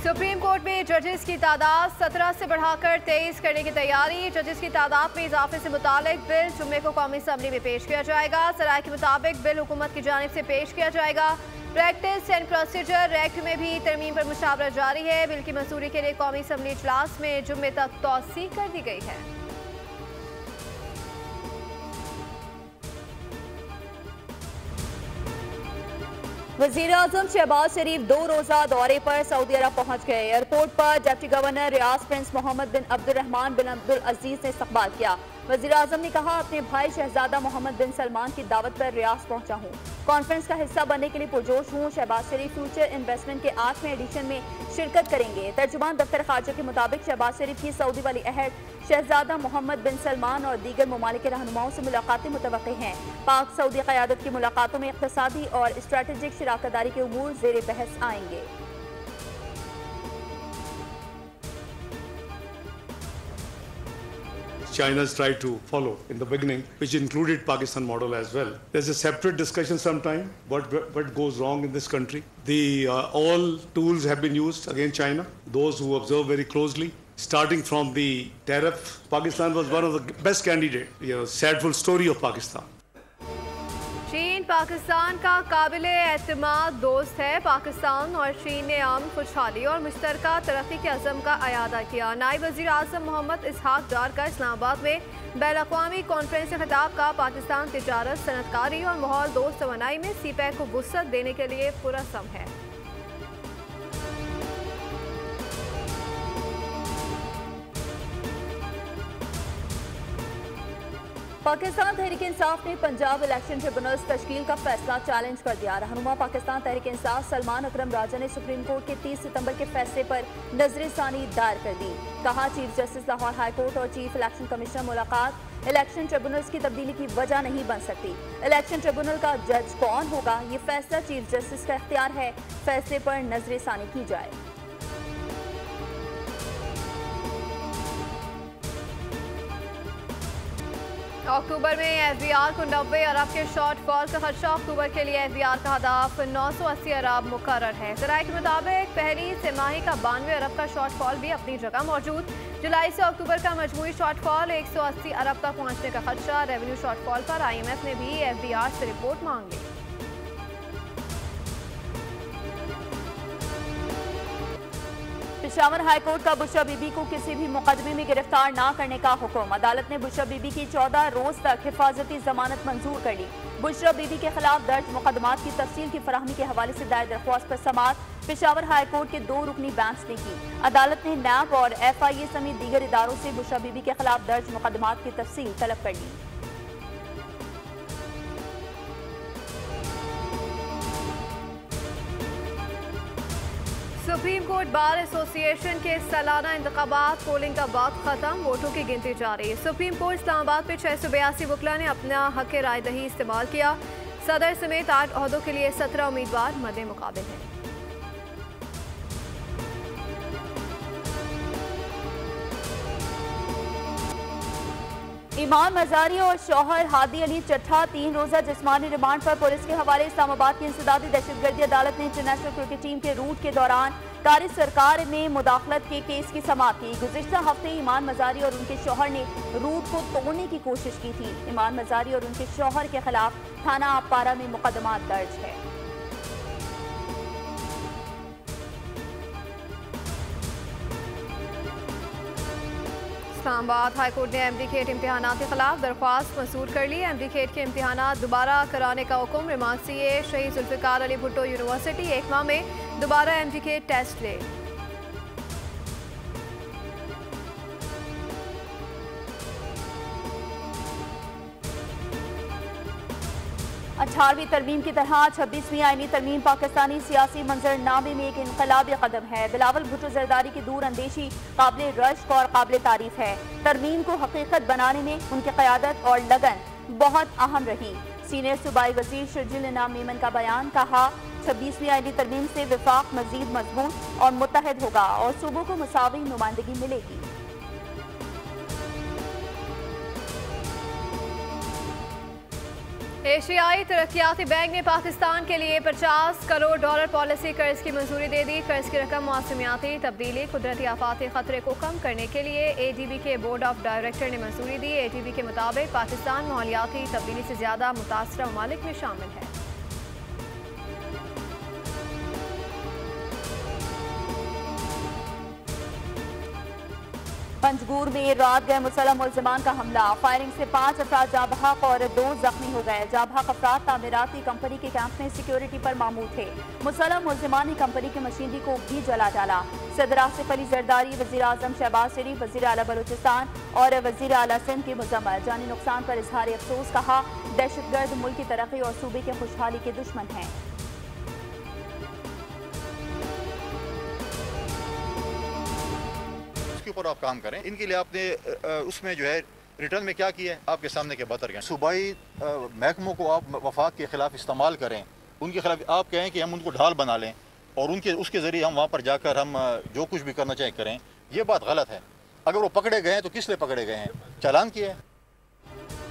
Supreme court में जजेस की तादाद 17 से बढ़ाकर 23 करने की तैयारी। जजेस की तादाद में इजाफे से मुतालिक बिल जुम्मे को कौमी असम्बली में पेश किया जाएगा। सराय के मुताबिक बिल हुकूमत की जानिब से पेश किया जाएगा। प्रैक्टिस एंड प्रोसीजर एक्ट में भी तरमीम पर मुशावरत जारी है। बिल की मंजूरी के लिए कौमी असम्बली इजलास में जुम्मे तक तौसीक कर दी गई है। वज़ीर-ए-आज़म शहबाज शरीफ 2 रोज़ा दौरे पर सऊदी अरब पहुंच गए। एयरपोर्ट पर डिप्टी गवर्नर रियाज प्रिंस मोहम्मद बिन अब्दुर्रहमान बिन अब्दुल अजीज ने इस्तकबाल किया। वज़ीर-ए-आज़म ने कहा, अपने भाई शहजादा मोहम्मद बिन सलमान की दावत पर रियाज पहुंचा हूँ। कॉन्फ्रेंस का हिस्सा बनने के लिए पुरजोश हूँ। शहबाज शरीफ फ्यूचर इन्वेस्टमेंट के 8वें एडिशन में शिरकत करेंगे। तर्जुमान दफ्तर खारजा के मुताबिक शहबाज शरीफ की सऊदी वाली अहद शहजादा मोहम्मद बिन सलमान और दीगर ममालिक के रहनुमाओं से मुलाकातें मुतवक्किल हैं। पाक सऊदी क़यादत की मुलाकातों में इक़्तिसादी और स्ट्रेटेजिक शराकतदारी के उमूर ज़ेर बहस आएंगे। China's tried to follow in the beginning, which included Pakistan model as well. There's a separate discussion sometime what goes wrong in this country. All tools have been used against China. Those who observe very closely, starting from the tariff, Pakistan was one of the best candidates. Sadful story of Pakistan. चीन पाकिस्तान का काबिले एतमाद दोस्त है। पाकिस्तान और चीन ने अमन, खुशहाली और मुश्तरका तरक्की के अज़म का अयादा किया। नायब वज़ीर आज़म मोहम्मद इसहाक डार का इस्लामाबाद में बैन-अक़वामी कॉन्फ्रेंस से खिताब का पाकिस्तान तिजारत, सनअतकारी और माहौल दोस्त तवानाई में सीपैक को वुसअत देने के लिए पुरअज़्म है। पाकिस्तान तहरीक इंसाफ ने पंजाब इलेक्शन ट्रिब्यूनल तश्कील का फैसला चैलेंज कर दिया। रहनुमा पाकिस्तान तहरीक इंसाफ सलमान अकरम राजा ने सुप्रीम कोर्ट के 30 सितंबर के फैसले पर नजरसानी दायर कर दी। कहा, chief justice Lahore high court और चीफ इलेक्शन कमिश्नर मुलाकात इलेक्शन ट्रिब्यूनल्स की तब्दीली की वजह नहीं बन सकती। इलेक्शन ट्रिब्यूनल का जज कौन होगा, ये फैसला चीफ जस्टिस का इख्तियार है। फैसले पर नजरसानी की जाए। अक्टूबर में एफबीआर को 90 अरब के शॉर्टफॉल का खदशा। अक्टूबर के लिए एफबीआर का हदाफ 980 अरब मुकर्रर है। ज़राए के मुताबिक पहली तिमाही का 92 अरब का शॉर्टफॉल भी अपनी जगह मौजूद। जुलाई से अक्टूबर का मजमूई शॉर्टफॉल 180 अरब तक पहुँचने का खदशा। रेवेन्यू शॉर्टफॉल पर IMF ने भी एफबीआर से रिपोर्ट मांग ली। पेशावर हाई कोर्ट का बुशरा बीबी को किसी भी मुकदमे में गिरफ्तार न करने का हुक्म। अदालत ने बुशरा बीबी की 14 रोज तक हिफाजती जमानत मंजूर कर ली। बुशरा बीबी के खिलाफ दर्ज मुकदमात की तफसील की फराहमी के हवाले से दायर दरख्वास्त पर समाअत पेशावर हाई कोर्ट के 2 रुकनी बेंच ने की। अदालत ने नैब और FIA समेत दीगर इदारों से बुशरा बीबी के खिलाफ दर्ज मुकदमात की तफसील तलब कर ली। सुप्रीम कोर्ट बार एसोसिएशन के सालाना इंतखाबात पोलिंग का वक्त खत्म, वोटों की गिनती जारी। सुप्रीम कोर्ट इस्लामाबाद में 682 वकला ने अपना हक राय दही इस्तेमाल किया। सदर समेत 8 ओहदों के लिए 17 उम्मीदवार मद्दे मुकाबिल हैं। ईमान मजारी और शौहर हादी अली चट्ठा 3 रोजा जिस्मानी रिमांड पर पुलिस के हवाले। इस्लामाबाद की इंसदादी दहशतगर्दी अदालत ने इंटरनेशनल क्रिकेट टीम के रूट के दौरान कारी सरकार में मुदाखलत के केस की समाअत की। गुज़िश्ता हफ्ते ईमान मजारी और उनके शौहर ने रूट को तोड़ने की कोशिश की थी। ईमान मजारी और उनके शौहर के खिलाफ थाना आबपारा में मुकदमा दर्ज है। इस्लामाबाद हाई कोर्ट ने एमडीकेट इम्तिहानात के खिलाफ दरख्वास्त मंजूर कर ली। एमडीकेट के इम्तिहानात दोबारा कराने का हुक्म। रिमांड CA शहीद जुल्फ़िकार अली भुट्टो यूनिवर्सिटी 1 माह में दोबारा एमडीकेट टेस्ट ले। 18वीं तरमीम की तरह 26वीं आईनी तरमीम पाकिस्तानी सियासी मंजरनामे में एक इनकलाबी कदम है। बिलावल भुट्टो जरदारी की दूर अंदेशी काबिल रश्क और काबिल तारीफ है। तरमीम को हकीकत बनाने में उनकी क़यादत और लगन बहुत अहम रही। सीनियर सूबाई वजीर शर्जील इनाम मेमन का बयान। कहा, 26वीं आईनी तरमीम से विफाक मजीद मजबूत और मुत्तहद होगा और सूबों को मुसावी नुमाइंदगी मिलेगी। एशियाई तरक्याती बैंक ने पाकिस्तान के लिए $50 करोड़ पॉलिसी कर्ज की मंजूरी दे दी। कर्ज की रकम मौसमियाती तब्दीली, कुदरती आफाती खतरे को कम करने के लिए ADB के बोर्ड ऑफ डायरेक्टर ने मंजूरी दी। ADB के मुताबिक पाकिस्तान माहौलियाती तब्दीली से ज्यादा मुतासरा ममालिक में शामिल है। पंजगूर में रात गए मुसल्लह मुल्ज़िमान का हमला, फायरिंग से 5 अफराद जाँ बहक और 2 जख्मी हो गए। जाँ बहक अफराद तामीराती कंपनी के कैंप में सिक्योरिटी पर मामूर थे। मुसल्लह मुल्ज़िमान ने कंपनी की मशीनरी को भी जला डाला। सदर आसिफ अली जरदारी, वज़ीर आज़म शहबाज शरीफ, वज़ीर आला बलूचिस्तान और वज़ीर आला सिंध की मुजम्मत। जानी नुकसान पर इजहार अफसोस, कहा दहशतगर्द मुल्क की तरक्की और सूबे की खुशहाली के दुश्मन हैं। ऊपर आप काम करें, इनके लिए आपने उसमें जो है रिटर्न में क्या किया है आपके सामने के बतर गए। सूबाई महकमों को आप वफाक के खिलाफ इस्तेमाल करें, उनके खिलाफ आप कहें कि हम उनको ढाल बना लें और उसके ज़रिए हम वहाँ पर जाकर हम जो कुछ भी करना चाहें करें, ये बात गलत है। अगर वो पकड़े गए हैं तो किस लिए पकड़े गए हैं? चालान किए हैं।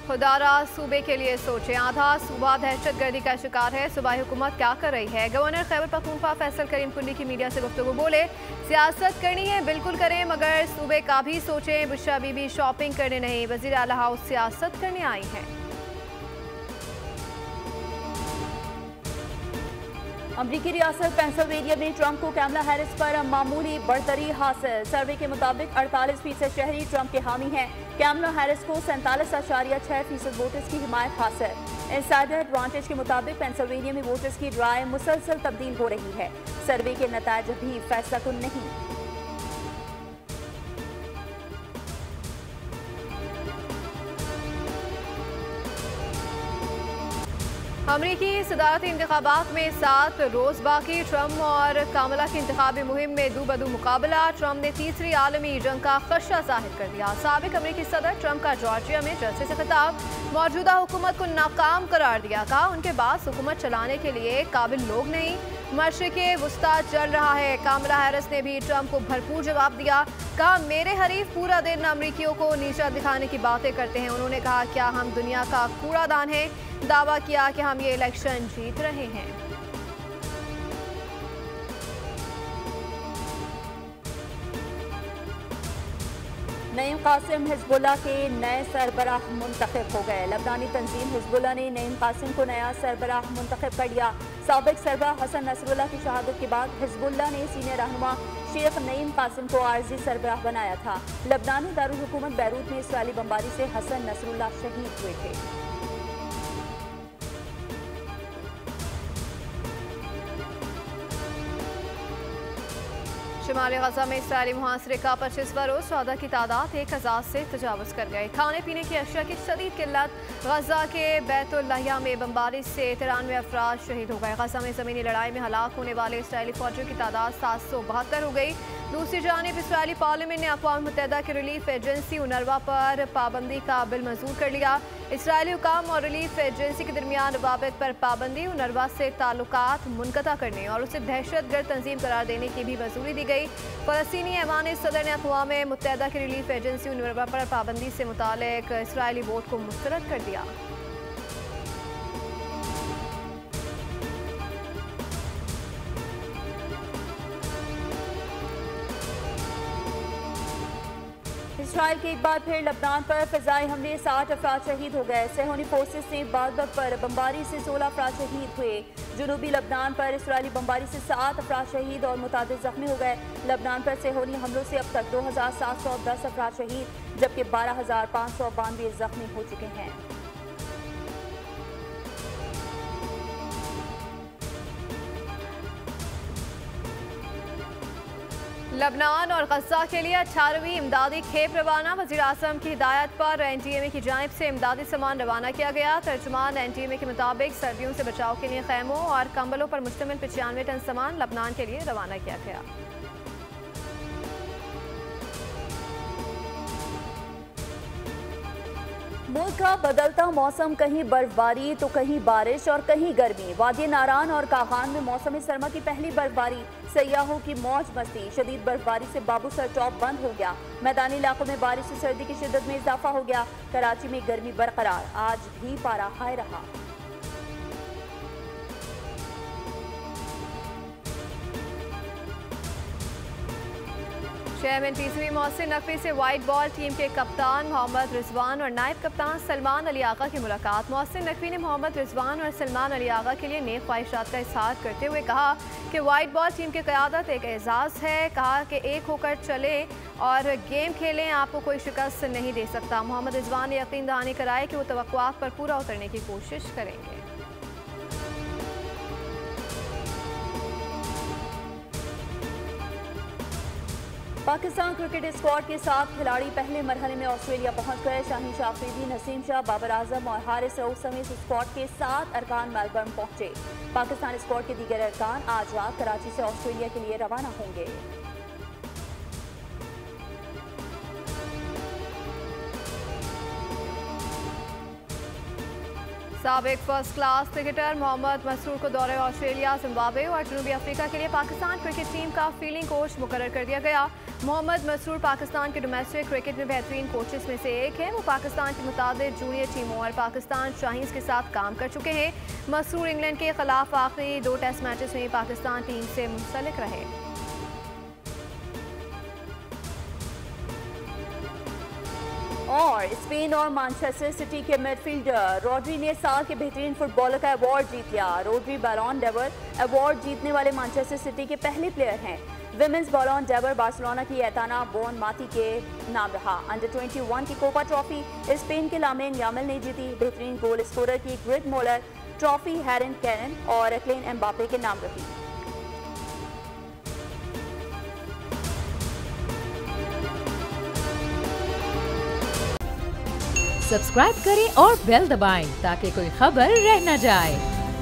खुदारा सूबे के लिए सोचें, आधा सूबा दहशतगर्दी का शिकार है। सूबाई हुकूमत क्या कर रही है? गवर्नर खैबर पख्तूनख्वा फैसल करीम कुंडी की मीडिया से गुफ्तगू, बोले सियासत करनी है बिल्कुल करें, मगर सूबे का भी सोचें। बुशरा बीबी शॉपिंग करने नहीं, वजीर आला हाउस सियासत करने आई हैं। अमरीकी रियासत पेंसिल्वेनिया में ट्रंप को कैमला हैरिस पर मामूली बढ़तरी हासिल। सर्वे के मुताबिक 48% शहरी ट्रंप के हामी हैं। कैमला हैरिस को 47.6% वोटर्स की हिमायत हासिल। इनसाइडर एडवांटेज के मुताबिक पेंसिल्वेनिया में वोटर्स की राय मुसलसल तब्दील हो रही है। सर्वे के नतायज भी फैसला कुन नहीं। अमरीकी सदारती इंतखाबात में 7 रोज बाकी। ट्रंप और कामला की इंतखाबी मुहिम में दो बदू मुकाबला। ट्रंप ने तीसरी आलमी जंग का खदशा जाहिर कर दिया। साबिक अमरीकी सदर ट्रंप का जॉर्जिया में जलसे से खिताब, मौजूदा हुकूमत को नाकाम करार दिया। कहा उनके पास हुकूमत चलाने के लिए काबिल लोग नहीं। मशरिक़े वुस्ता चल रहा है। कामला हैरिस ने भी ट्रंप को भरपूर जवाब दिया। कहा मेरे हरीफ पूरा दिन अमरीकियों को नीचा दिखाने की बातें करते हैं। उन्होंने कहा क्या हम दुनिया का कूड़ादान हैं? दावा किया कि हम ये इलेक्शन जीत रहे हैं। नईम कासिम हिजबुल्लाह के नए सरबराह मुंतखब हो गए। लबनानी तंजीम हिजबुल्लाह ने नईम कासिम को नया सरबराह मुंतखब कर दिया। साबिक सरबराह हसन नसरुल्लाह की शहादत के बाद हिजबुल्लाह ने सीनियर रहनुमा शेख नईम कासिम को आर्जी सरबराह बनाया था। लबनानी दारुल हुकूमत बैरूत में इसराइली बमबारी से हसन नसरुल्लाह शहीद हुए थे। शुमाली गजा में इसराइली मुहासरे का 25वां रोज 14 की तादाद 1000 से तजावज़ कर गए। खाने पीने की अशिया की शदीद किल्लत। गजा के बैतुल्लाहिया में बमबारी से 93 अफराद शहीद हो गए। गजा में ज़मीनी लड़ाई में हलाक होने वाले इसराइली फौजियों की तादाद 772 हो गई। दूसरी जानिब इसराइली पार्लियामेंट ने अक़वाम मुत्तहिदा की रिलीफ एजेंसी UNRWA पर पाबंदी का बिल मंजूर कर लिया। इसराइली हुकाम और रिलीफ एजेंसी के दरमियान रवाबित पर पाबंदी, UNRWA से ताल्लुकात मुनक़ता करने और उसे दहशतगर्द तंजीम करार देने की भी मंजूरी दी गई। फ़लस्तीनी ऐवान सदर ने अक़वाम मुत्तहिदा की रिलीफ एजेंसी UNRWA पर पाबंदी से मुतालिक इसराइली वोट को मुस्तरद कर दिया। इसराइल के एक बार फिर लबनान पर फ़िज़ाई हमले, 60 अफराद शहीद हो गए। सेहोनी फोर्सेस से बागबक पर बमबारी से 16 अफराद शहीद हुए। जनूबी लबनान पर इसराइली बमबारी से 7 अफराद शहीद और मुतादिद जख्मी हो गए। लबनान पर सेहोनी हमलों से अब तक 2710 अफराद शहीद जबकि 12592 जख्मी हो चुके हैं। लबनान और गजा के लिए 18वीं इमदादी खेप रवाना। वज़ीर आज़म की हिदायत पर NTMA की जानिब से इमदादी सामान रवाना किया गया। तर्जुमान NTMA के मुताबिक सर्दियों से बचाव के लिए खैमों और कंबलों पर मुश्तमिल 95 टन सामान लबनान के लिए रवाना किया गया। मुल्क का बदलता मौसम, कहीं बर्फबारी तो कहीं बारिश और कहीं गर्मी। वादी नारान और कागान में मौसम सरमा की पहली बर्फबारी, सयाहों की मौज मस्ती। शदीद बर्फबारी से बाबूसर टॉप बंद हो गया। मैदानी इलाकों में बारिश से सर्दी की शिद्दत में इजाफा हो गया। कराची में गर्मी बरकरार, आज भी पारा हाई रहा। चेयरमैन पीसीबी मोहसिन नकवी से वाइट बॉल टीम के कप्तान मोहम्मद रिजवान और नायब कप्तान सलमान अली आगा की मुलाकात। मोहसिन नकवी ने मोहम्मद रिजवान और सलमान अली आगा के लिए नेक ख्वाहिशात का इजहार करते हुए कहा कि वाइट बॉल टीम की क़यादत एक एजाज़ है। कहा कि एक होकर चले और गेम खेलें, आपको कोई शिकस्त नहीं दे सकता। मोहम्मद रिजवान ने यकीन दहानी कराया कि वो तवक्कुआत पर पूरा उतरने की कोशिश करेंगे। पाकिस्तान क्रिकेट स्क्वाड के 7 खिलाड़ी पहले मरहले में ऑस्ट्रेलिया पहुंच गए। शाहीन शाह अफरीदी, नसीम शाह, बाबर आजम और हारिस रऊफ समेत स्क्वाड के 7 अरकान मेलबर्न पहुंचे। पाकिस्तान स्क्वाड के दीगर अरकान आज रात कराची से ऑस्ट्रेलिया के लिए रवाना होंगे। साबिक first class cricketer Mohammad Masroor को दौरे ऑस्ट्रेलिया, जिम्बाब्वे और जनूबी अफ्रीका के लिए पाकिस्तान क्रिकेट टीम का फील्डिंग कोच मुकर्रर कर दिया गया। मोहम्मद मसरूर पाकिस्तान के डोमेस्टिक क्रिकेट में बेहतरीन कोचेस में से एक हैं। वो पाकिस्तान की मुताबिक जूनियर टीमों और पाकिस्तान शाहीन्स के साथ काम कर चुके हैं। मसरूर इंग्लैंड के खिलाफ आखिरी 2 टेस्ट मैचेस में पाकिस्तान टीम से मुंसलिक रहे। और स्पेन और मैनचेस्टर सिटी के मिडफील्डर रोड्री ने साल के बेहतरीन फुटबॉलर का अवार्ड जीत लिया। रोड्री बैलोन ड'ओर अवार्ड जीतने वाले मैनचेस्टर सिटी के पहले प्लेयर हैं। विमेंस बैलोन ड'ओर बार्सिलोना की एताना बोनमाती के नाम रहा। अंडर 21 की कोपा ट्रॉफी स्पेन के लामिन यामिल ने जीती। बेहतरीन गोल स्कोरर की Gerd Muller trophy Harry Kane और क्लेन एम्बापे के नाम रही। सब्सक्राइब करें और बेल दबाएं ताकि कोई खबर रह न जाए।